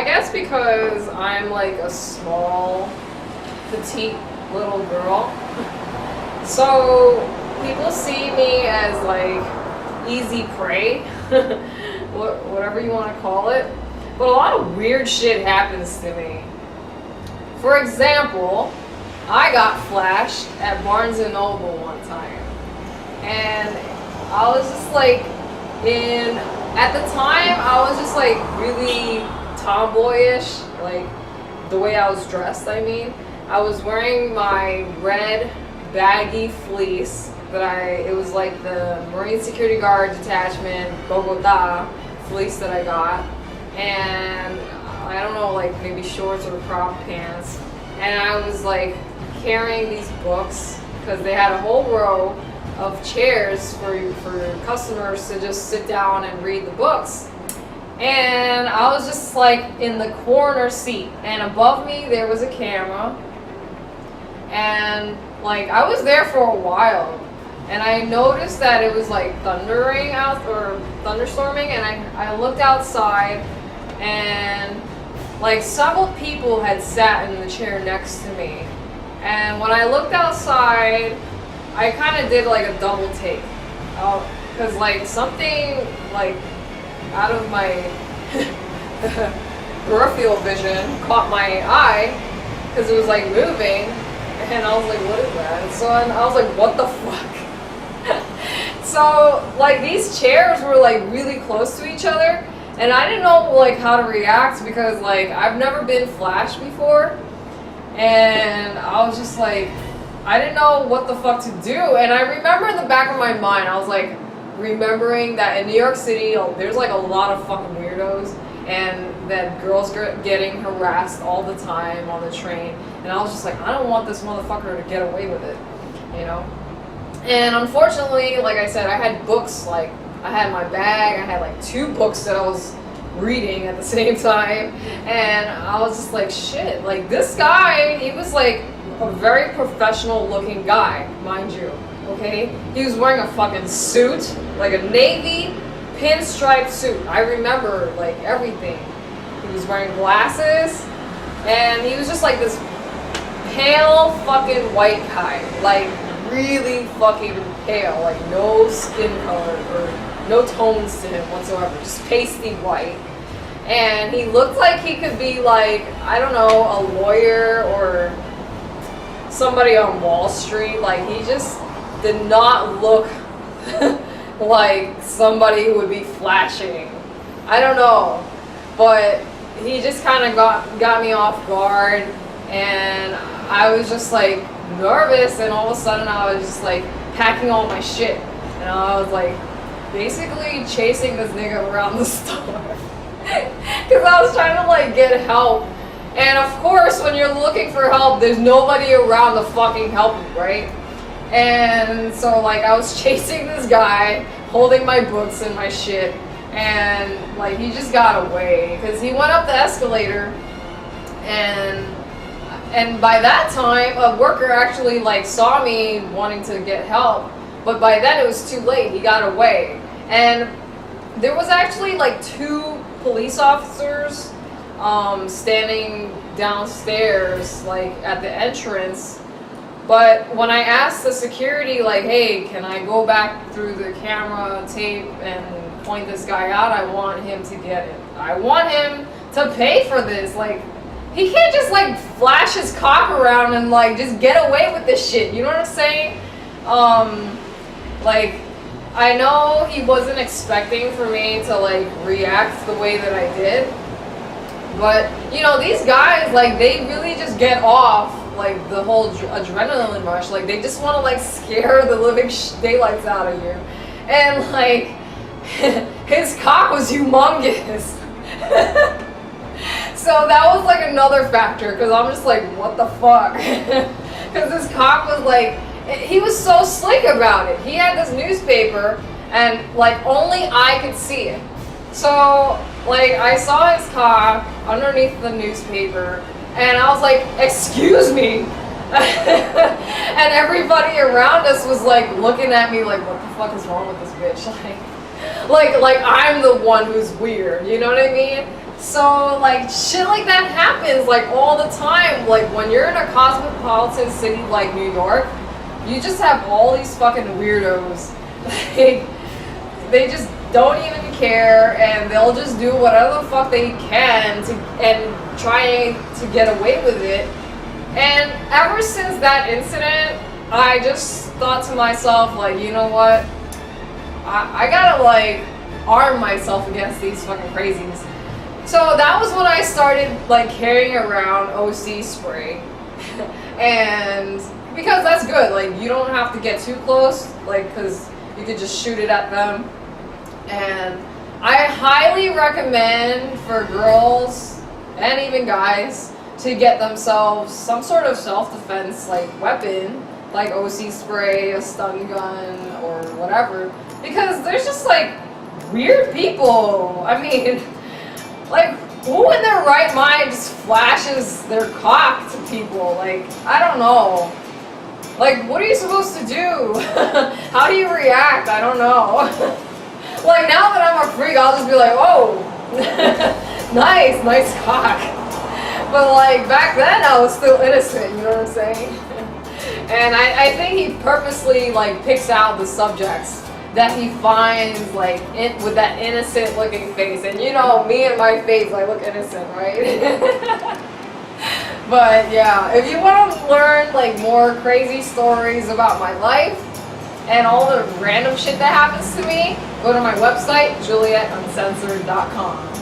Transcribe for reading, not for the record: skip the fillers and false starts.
I guess because I'm like a small, petite little girl. So people see me as like easy prey, whatever you want to call it. But a lot of weird shit happens to me. For example, I got flashed at Barnes & Noble one time. And I was just like at the time, I was just like really tomboyish, like the way I was dressed, I mean. I was wearing my red baggy fleece it was like the Marine Security Guard Detachment Bogota fleece that I got. And I don't know, like maybe shorts or crop pants. And I was like carrying these books because they had a whole row of chairs for customers to just sit down and read the books. And I was just like in the corner seat, and above me there was a camera, and like I was there for a while, and I noticed that it was like thundering out or thunderstorming, and I looked outside, and like several people had sat in the chair next to me. And when I looked outside, I kind of did like a double take, because like something like out of my peripheral vision caught my eye, because it was like moving, and I was like, what is that? And so I was like, what the fuck? So like these chairs were like really close to each other, and I didn't know like how to react, because like I've never been flashed before, and I was just like, I didn't know what the fuck to do. And I remember in the back of my mind, I was like remembering that in New York City there's like a lot of fucking weirdos, and that girls getting harassed all the time on the train, and I was just like, I don't want this motherfucker to get away with it, you know. And unfortunately, like I said, I had books, like I had my bag, I had like 2 books that I was reading at the same time, and I was just like, shit, like this guy, he was like a very professional looking guy, mind you, okay? He was wearing a fucking suit, like a navy pinstripe suit. I remember like everything. He was wearing glasses, and he was just like this pale fucking white guy, like really fucking pale, like no skin color or no tones to him whatsoever, just pasty white. And he looked like he could be like, I don't know, a lawyer or somebody on Wall Street. Like he just did not look like somebody who would be flashing. I don't know, but he just kind of got me off guard, and I was just like nervous, and all of a sudden I was just like packing all my shit, and I was like basically chasing this nigga around the store because I was trying to like get help. And of course, when you're looking for help, there's nobody around to fucking help you, right? And so like I was chasing this guy, holding my books and my shit, and like he just got away because he went up the escalator, and by that time a worker actually like saw me wanting to get help, but by then it was too late. He got away, and there was actually like 2 police officers standing downstairs like at the entrance. But when I asked the security, like, hey, can I go back through the camera tape and point this guy out? I want him to get it. I want him to pay for this. Like, he can't just like flash his cock around and like just get away with this shit. You know what I'm saying? Like, I know he wasn't expecting for me to like react the way that I did. But, you know, these guys, like, they really just get off like the whole adrenaline rush. Like they just want to like scare the living daylights out of you, and like his cock was humongous. So that was like another factor, because I'm just like, what the fuck? Because his cock was like, he was so slick about it. He had this newspaper, and like only I could see it. So like I saw his cock underneath the newspaper, and I was like, excuse me. And everybody around us was like looking at me like, what the fuck is wrong with this bitch? Like, like I'm the one who's weird, you know what I mean? So like shit like that happens like all the time. Like when you're in a cosmopolitan city like New York, you just have all these fucking weirdos. Like they just don't even care, and they'll just do whatever the fuck they can to and try to get away with it. And ever since that incident, I just thought to myself, like, you know what? I gotta like arm myself against these fucking crazies. So that was when I started like carrying around OC spray. And because that's good, like you don't have to get too close, like because you could just shoot it at them. And I highly recommend for girls and even guys to get themselves some sort of self-defense like weapon, like OC spray, a stun gun, or whatever, because there's just like weird people. I mean, like who in their right mind just flashes their cock to people? Like, I don't know. Like, what are you supposed to do? How do you react? I don't know. Like, now that I'm a freak, I'll just be like, oh, nice cock. But like, back then I was still innocent, you know what I'm saying? And I think he purposely like picks out the subjects that he finds like with that innocent looking face. And you know, me and my face, I look innocent, right? But yeah, if you want to learn like more crazy stories about my life and all the random shit that happens to me, go to my website, JulietUncensored.com.